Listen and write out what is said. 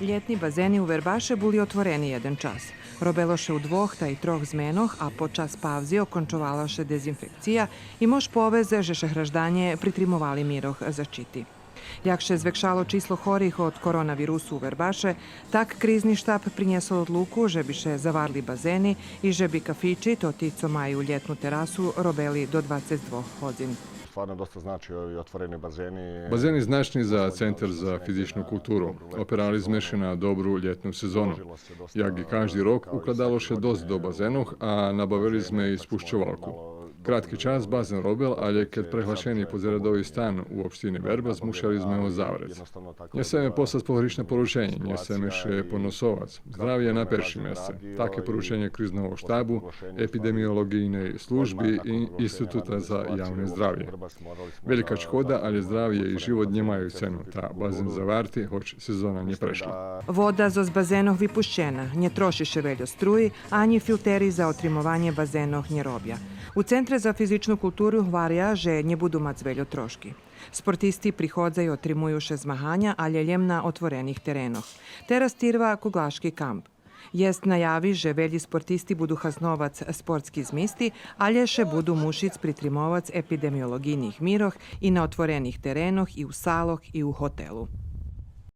Ljetni bazeni u Verbaše boli otvoreni jeden čas. Robeloše v dvoch ta i troch zmenoh, a počas pavzi okončovalaše dezinfekcija i mož poveze, že še hraždanje pritrimovali miroh začiti. Jak še zvekšalo číslo chorých od koronavirusu u Verbaše, tak krizni štab prinjesol odluku, že bi še zavarli bazeni i že bi kafići, to ti co maju ljetnu terasu, robeli do 22 hodzin. Stvarno dosta znači ovi otvoreni bazeni. Bazeni značni za Centar za fizičnu kulturu. Operalizme še na dobru ljetnu sezonu. Jak i každý rok ukladalo še dost do bazenoh, a nabavili sme i spušćovalku. Kratki čas bazen robil, ali kad prehlašeni podzeradovi stan u opštini Verbas, mušali sme ho zavrec. Nje seme poslat pohrišne poručenje, nje seme še ponosovac. Zdravje na perši mjese. Take poručenje kriznog štabu, epidemiologijne službi i Instituta za javne zdravje. Velika škoda, ali zdravje i život njemaju cenu. Ta bazen zavarti, hoć sezona nje prešla. Voda z bazenov vypušćena, nje trošiše veljo struji, ani filteri za otrimovanje bazenov nje robja. U Centre za fizičnu kulturu hvarja, že nje budu mac veljo troški. Sportisti prihodzaju otrimuju še zmahanja, ali ljem na otvorenih terenoh. Teraz tirva kuglaški kamp. Jest najavi, že velji sportisti budu haznovac sportski zmisti, ali še budu mušic pritrimovac epidemiologijnih miroh i na otvorenih terenoh i u saloh i u hotelu.